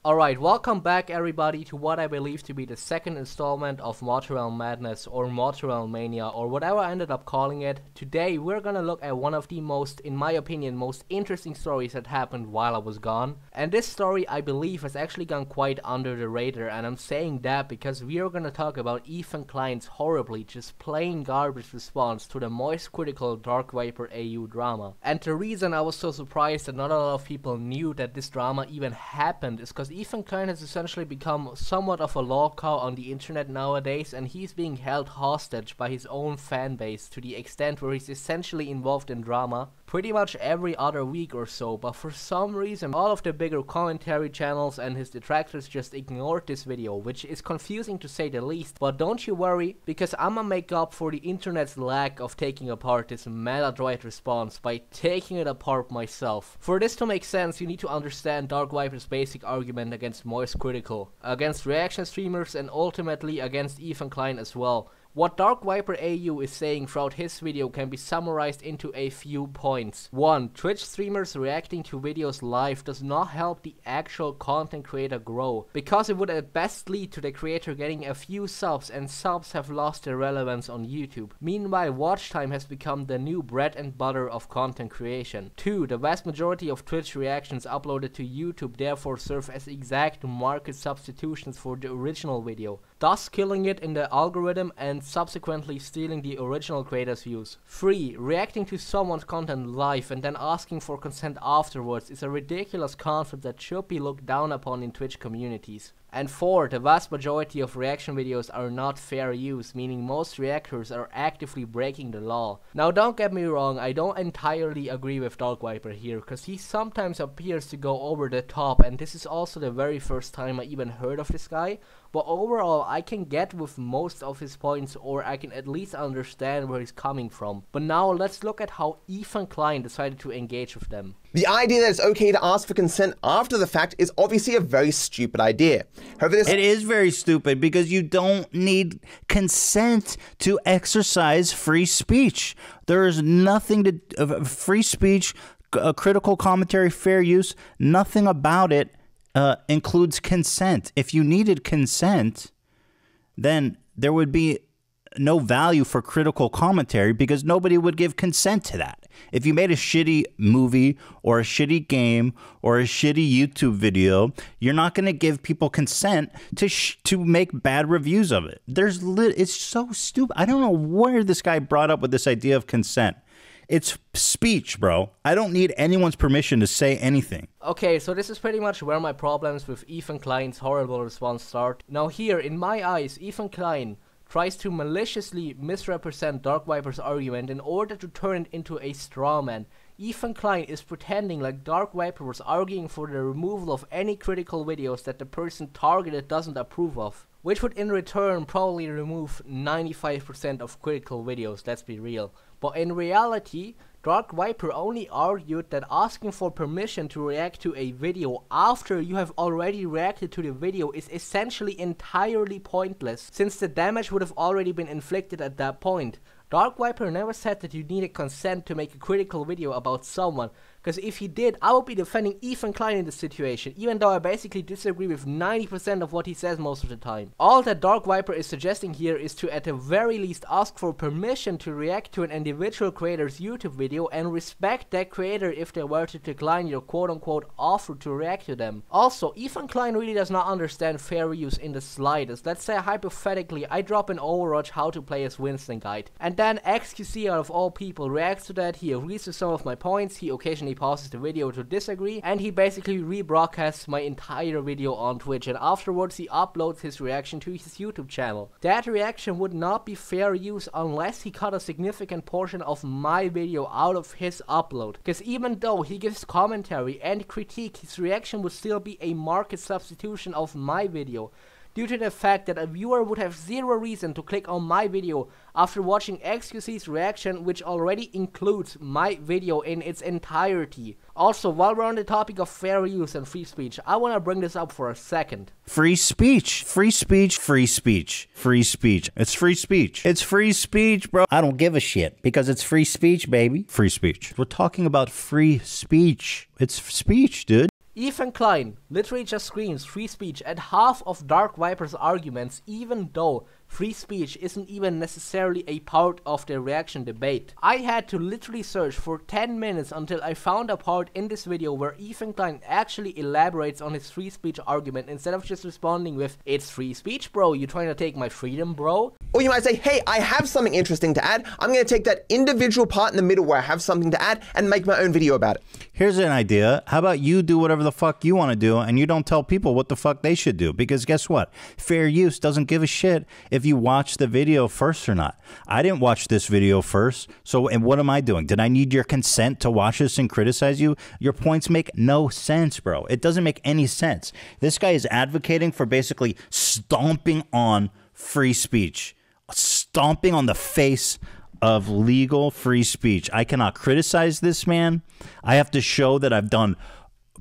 Alright, welcome back everybody to what I believe to be the second installment of Materwelon Madness or Materwelon Mania or whatever I ended up calling it. Today we're gonna look at one of the most, in my opinion, most interesting stories that happened while I was gone. And this story I believe has actually gone quite under the radar, and I'm saying that because we are gonna talk about Ethan Klein's horribly just plain garbage response to the moist critical DarkViperAU drama. And the reason I was so surprised that not a lot of people knew that this drama even happened is because Ethan Klein has essentially become somewhat of a law cow on the internet nowadays, and he's being held hostage by his own fan base to the extent where he's essentially involved in drama pretty much every other week or so. But for some reason all of the bigger commentary channels and his detractors just ignored this video, which is confusing to say the least. But don't you worry, because I'ma make up for the internet's lack of taking apart this maladroit response by taking it apart myself. For this to make sense, you need to understand Dark Viper's basic argument against moist critical, against reaction streamers, and ultimately against Ethan Klein as well. What DarkViperAU is saying throughout his video can be summarized into a few points. 1. Twitch streamers reacting to videos live does not help the actual content creator grow, because it would at best lead to the creator getting a few subs, and subs have lost their relevance on YouTube. Meanwhile, watch time has become the new bread and butter of content creation. 2. The vast majority of Twitch reactions uploaded to YouTube therefore serve as exact market substitutions for the original video, thus killing it in the algorithm and subsequently stealing the original creator's views. 3. Reacting to someone's content live and then asking for consent afterwards is a ridiculous concept that should be looked down upon in Twitch communities. And 4. The vast majority of reaction videos are not fair use, meaning most reactors are actively breaking the law. Now don't get me wrong, I don't entirely agree with Dark Viper here, cause he sometimes appears to go over the top, and this is also the very first time I even heard of this guy. But overall, I can get with most of his points, or I can at least understand where he's coming from. But now let's look at how Ethan Klein decided to engage with them. The idea that it's okay to ask for consent after the fact is obviously a very stupid idea. However, it is very stupid because you don't need consent to exercise free speech. There is nothing to free speech, critical commentary, fair use, nothing about it includes consent. If you needed consent, then there would be no value for critical commentary because nobody would give consent to that. If you made a shitty movie or a shitty game or a shitty YouTube video, you're not going to give people consent to make bad reviews of it. It's so stupid. I don't know where this guy brought up with this idea of consent. It's speech, bro. I don't need anyone's permission to say anything. Okay, so this is pretty much where my problems with Ethan Klein's horrible response start. Now here, in my eyes, Ethan Klein tries to maliciously misrepresent Dark Viper's argument in order to turn it into a straw man. Ethan Klein is pretending like Dark Viper was arguing for the removal of any critical videos that the person targeted doesn't approve of, which would in return probably remove 95% of critical videos, let's be real. But in reality, Dark Viper only argued that asking for permission to react to a video after you have already reacted to the video is essentially entirely pointless, since the damage would have already been inflicted at that point. Dark Viper never said that you needed consent to make a critical video about someone, because if he did, I would be defending Ethan Klein in this situation, even though I basically disagree with 90% of what he says most of the time. All that Dark Viper is suggesting here is to at the very least ask for permission to react to an individual creator's YouTube video and respect that creator if they were to decline your quote-unquote offer to react to them. Also, Ethan Klein really does not understand fair use in the slightest. Let's say hypothetically I drop an Overwatch how to play as Winston guide, and then XQC out of all people reacts to that, he agrees to some of my points, he occasionally pauses the video to disagree, and he basically rebroadcasts my entire video on Twitch, and afterwards he uploads his reaction to his YouTube channel. That reaction would not be fair use unless he cut a significant portion of my video out of his upload, because even though he gives commentary and critique, his reaction would still be a market substitution of my video, due to the fact that a viewer would have zero reason to click on my video after watching XQC's reaction, which already includes my video in its entirety. Also, while we're on the topic of fair use and free speech, I want to bring this up for a second. Free speech. Free speech. Free speech. Free speech. It's free speech. It's free speech, bro. I don't give a shit because it's free speech, baby. Free speech. We're talking about free speech. It's speech, dude. Ethan Klein literally just screams free speech at half of Dark Viper's arguments, even though free speech isn't even necessarily a part of the reaction debate. I had to literally search for 10 minutes until I found a part in this video where Ethan Klein actually elaborates on his free speech argument instead of just responding with, "It's free speech, bro, you trying to take my freedom, bro?" Or you might say, hey, I have something interesting to add. I'm going to take that individual part in the middle where I have something to add and make my own video about it. Here's an idea. How about you do whatever the fuck you want to do and you don't tell people what the fuck they should do? Because guess what? Fair use doesn't give a shit if you watch the video first or not. I didn't watch this video first, so and what am I doing? Did I need your consent to watch this and criticize you? Your points make no sense, bro. It doesn't make any sense. This guy is advocating for basically stomping on free speech, stomping on the face of legal free speech. I cannot criticize this man. I have to show that I've done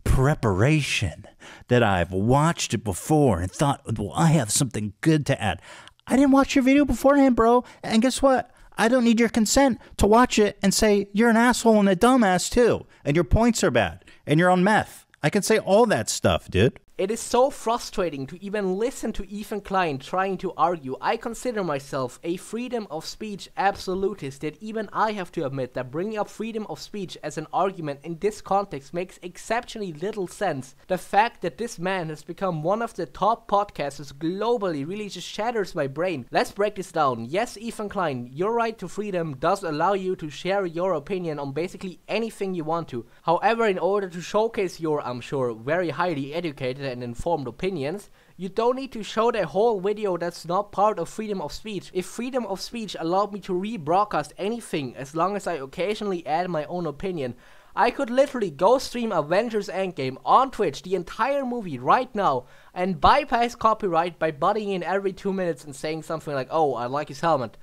preparation, that I've watched it before and thought, well, I have something good to add. I didn't watch your video beforehand, bro. And guess what? I don't need your consent to watch it and say you're an asshole and a dumbass too. And your points are bad. And you're on meth. I can say all that stuff, dude. It is so frustrating to even listen to Ethan Klein trying to argue. I consider myself a freedom of speech absolutist, yet even I have to admit that bringing up freedom of speech as an argument in this context makes exceptionally little sense. The fact that this man has become one of the top podcasters globally really just shatters my brain. Let's break this down. Yes, Ethan Klein, your right to freedom does allow you to share your opinion on basically anything you want to. However, in order to showcase your, I'm sure, very highly educated and informed opinions, you don't need to show the whole video. That's not part of freedom of speech. If freedom of speech allowed me to rebroadcast anything as long as I occasionally add my own opinion, I could literally go stream Avengers Endgame on Twitch, the entire movie right now, and bypass copyright by butting in every 2 minutes and saying something like, "Oh, I like his helmet."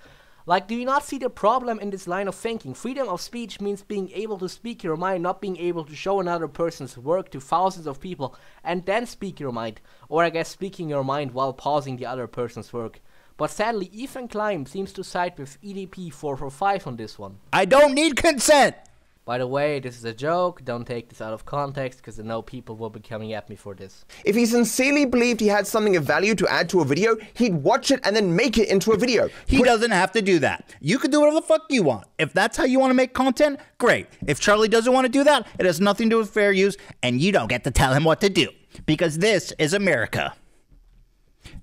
Like, do you not see the problem in this line of thinking? Freedom of speech means being able to speak your mind, not being able to show another person's work to thousands of people and then speak your mind. Or I guess speaking your mind while pausing the other person's work. But sadly, Ethan Klein seems to side with EDP445 on this one. I don't need consent! By the way, this is a joke, don't take this out of context, because I know people will be coming at me for this. If he sincerely believed he had something of value to add to a video, he'd watch it and then make it into a video. He doesn't have to do that. You can do whatever the fuck you want. If that's how you want to make content, great. If Charlie doesn't want to do that, it has nothing to do with fair use, and you don't get to tell him what to do. Because this is America.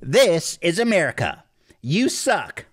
This is America. You suck.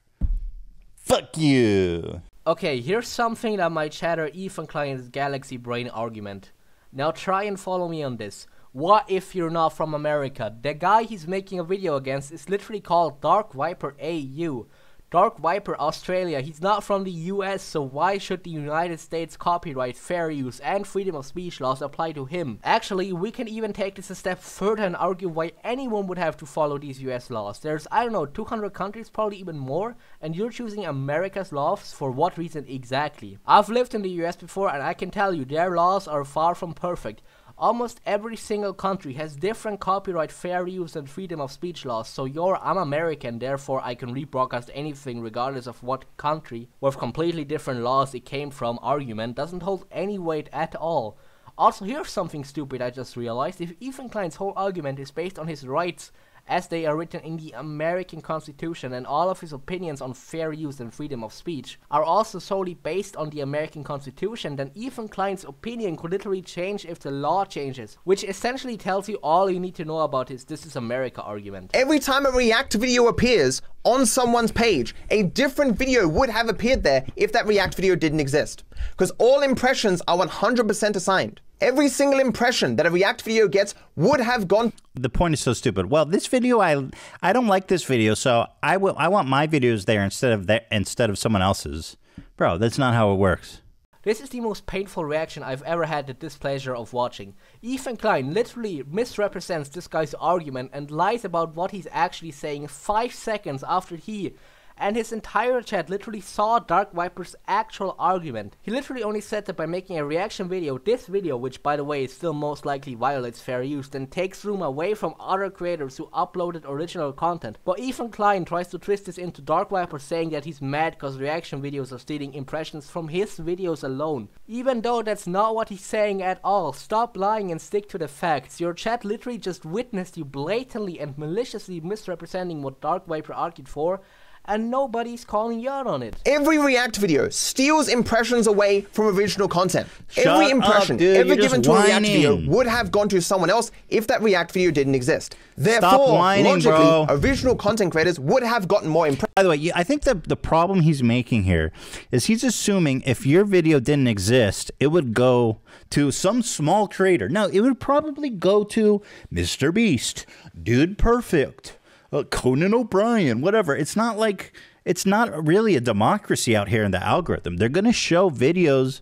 Fuck you. Okay, here's something that might shatter Ethan Klein's galaxy brain argument. Now try and follow me on this. What if you're not from America? The guy he's making a video against is literally called DarkViperAU. Dark Viper Australia, he's not from the US, so why should the United States copyright, fair use, and freedom of speech laws apply to him? Actually, we can even take this a step further and argue why anyone would have to follow these US laws. There's, I don't know, 200 countries, probably even more, and you're choosing America's laws for what reason exactly? I've lived in the US before, and I can tell you, their laws are far from perfect. Almost every single country has different copyright, fair use, and freedom of speech laws, so I'm American, therefore I can rebroadcast anything regardless of what country with completely different laws it came from argument doesn't hold any weight at all. Also, here's something stupid I just realized. If Ethan Klein's whole argument is based on his rights as they are written in the American Constitution, and all of his opinions on fair use and freedom of speech are also solely based on the American Constitution, then Ethan Klein's opinion could literally change if the law changes, which essentially tells you all you need to know about his "this is America" argument. Every time a React video appears on someone's page, a different video would have appeared there if that React video didn't exist. Because all impressions are 100% assigned. Every single impression that a React video gets would have gone. The point is so stupid. Well, this video, I don't like this video, so I want my videos there instead of someone else's. Bro, that's not how it works. This is the most painful reaction I've ever had the displeasure of watching. Ethan Klein literally misrepresents this guy's argument and lies about what he's actually saying 5 seconds after he and his entire chat literally saw Dark Viper's actual argument. He literally only said that by making a reaction video, this video, which by the way is still most likely violates fair use, then takes room away from other creators who uploaded original content. But Ethan Klein tries to twist this into Dark Viper saying that he's mad because reaction videos are stealing impressions from his videos alone. Even though that's not what he's saying at all. Stop lying and stick to the facts. Your chat literally just witnessed you blatantly and maliciously misrepresenting what Dark Viper argued for, and nobody's calling you out on it. Every React video steals impressions away from original content. Every impression dude, ever you're given just to a React whining. video would have gone to someone else if that React video didn't exist. Therefore, Stop whining, logically, bro. original content creators would have gotten more impressions. By the way, I think the problem he's making here is he's assuming if your video didn't exist, it would go to some small creator. No, it would probably go to Mr. Beast, Dude Perfect, Conan O'Brien, whatever. It's not really a democracy out here in the algorithm. They're going to show videos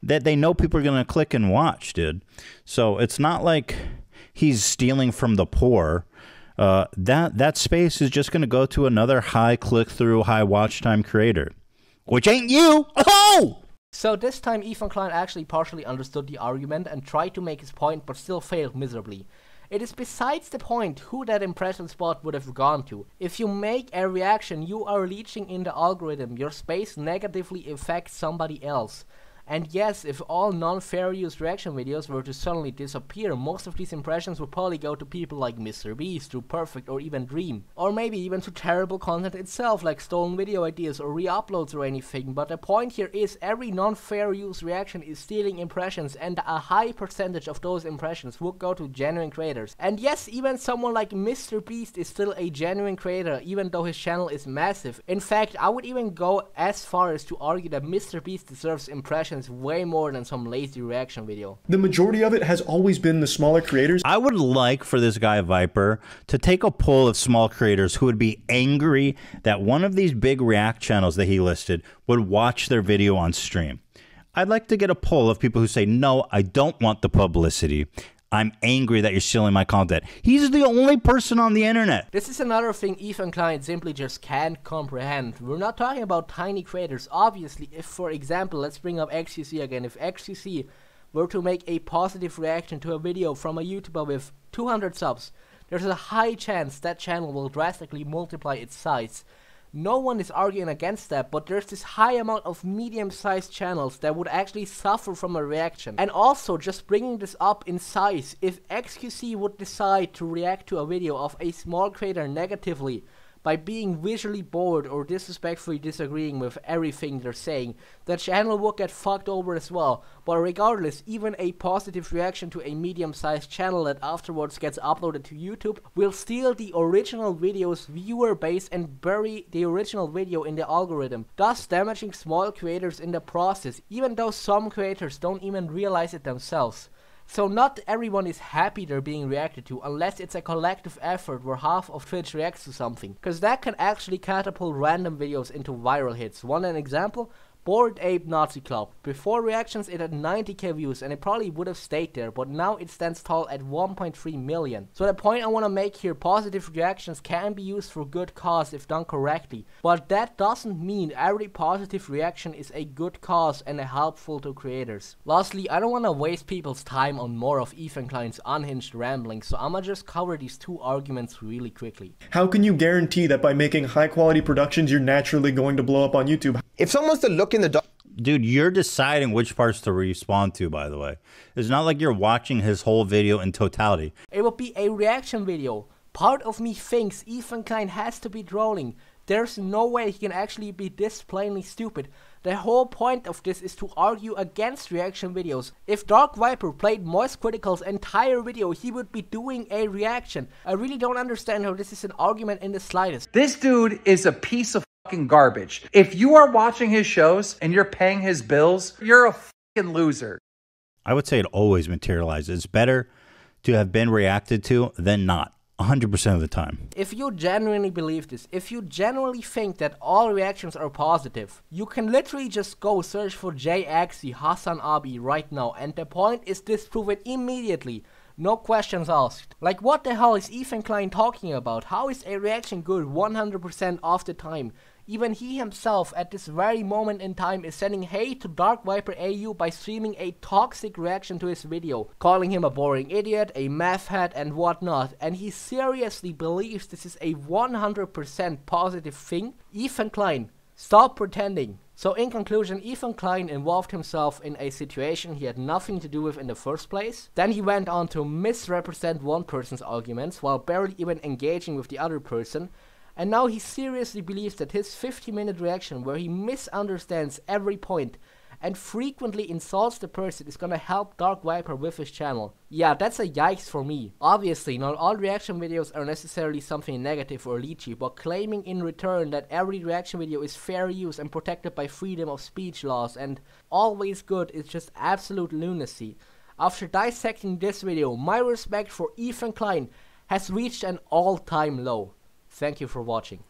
that they know people are going to click and watch, dude. So it's not like he's stealing from the poor. That space is just going to go to another high click-through, high watch time creator, which ain't you. Oh! So this time Ethan Klein actually partially understood the argument and tried to make his point, but still failed miserably. It is besides the point who that impression spot would have gone to. If you make a reaction, you are leeching in the algorithm. Your space negatively affects somebody else. And yes, if all non-fair use reaction videos were to suddenly disappear, most of these impressions would probably go to people like Mr. Beast, True Perfect, or even Dream. Or maybe even to terrible content itself, like stolen video ideas or re-uploads or anything. But the point here is every non-fair use reaction is stealing impressions, and a high percentage of those impressions would go to genuine creators. And yes, even someone like Mr. Beast is still a genuine creator, even though his channel is massive. In fact, I would even go as far as to argue that Mr. Beast deserves impressions way more than some lazy reaction video. The majority of it has always been the smaller creators. I would like for this guy Viper to take a poll of small creators who would be angry that one of these big React channels that he listed would watch their video on stream. I'd like to get a poll of people who say, no, I don't want the publicity. I'm angry that you're stealing my content. He's the only person on the internet. This is another thing Ethan Klein simply just can't comprehend. We're not talking about tiny creators. Obviously, if for example, let's bring up XQC again. If XQC were to make a positive reaction to a video from a YouTuber with 200 subs, there's a high chance that channel will drastically multiply its size. No one is arguing against that, but there's this high amount of medium-sized channels that would actually suffer from a reaction. And also, just bringing this up in size, if XQC would decide to react to a video of a small creator negatively by being visually bored or disrespectfully disagreeing with everything they're saying, the channel will get fucked over as well. But regardless, even a positive reaction to a medium-sized channel that afterwards gets uploaded to YouTube will steal the original video's viewer base and bury the original video in the algorithm, thus damaging small creators in the process, even though some creators don't even realize it themselves. So not everyone is happy they're being reacted to unless it's a collective effort where half of Twitch reacts to something, cause that can actually catapult random videos into viral hits. Want an example? Bored Ape Nazi Club. Before reactions it had 90k views and it probably would have stayed there, but now it stands tall at 1.3 million. So the point I want to make here, positive reactions can be used for good cause if done correctly, but that doesn't mean every positive reaction is a good cause and helpful to creators. Lastly, I don't want to waste people's time on more of Ethan Klein's unhinged rambling, so I'ma just cover these two arguments really quickly. How can you guarantee that by making high quality productions you're naturally going to blow up on YouTube? If someone's to look in the Dude, you're deciding which parts to respond to, by the way. It's not like you're watching his whole video in totality. It will be a reaction video. Part of me thinks Ethan Klein has to be trolling. There's no way he can actually be this plainly stupid. The whole point of this is to argue against reaction videos. If Dark Viper played Moist Critical's entire video, he would be doing a reaction. I really don't understand how this is an argument in the slightest. This dude is a piece of fucking garbage. If you are watching his shows and you're paying his bills, you're a fucking loser. I would say it always materializes. It's better to have been reacted to than not. 100% of the time. If you genuinely believe this, if you genuinely think that all reactions are positive, you can literally just go search for JAXI Hassan Abi right now, and the point is disproven immediately. No questions asked. Like, what the hell is Ethan Klein talking about? How is a reaction good 100% of the time? Even he himself at this very moment in time is sending hate to DarkViperAU by streaming a toxic reaction to his video, calling him a boring idiot, a meth head and whatnot, and he seriously believes this is a 100% positive thing. Ethan Klein, stop pretending. So in conclusion, Ethan Klein involved himself in a situation he had nothing to do with in the first place. Then he went on to misrepresent one person's arguments while barely even engaging with the other person. And now he seriously believes that his 50-minute reaction where he misunderstands every point and frequently insults the person is gonna help Dark Viper with his channel. Yeah, that's a yikes for me. Obviously, not all reaction videos are necessarily something negative or leechy, but claiming in return that every reaction video is fair use and protected by freedom of speech laws and always good is just absolute lunacy. After dissecting this video, my respect for Ethan Klein has reached an all-time low. Thank you for watching.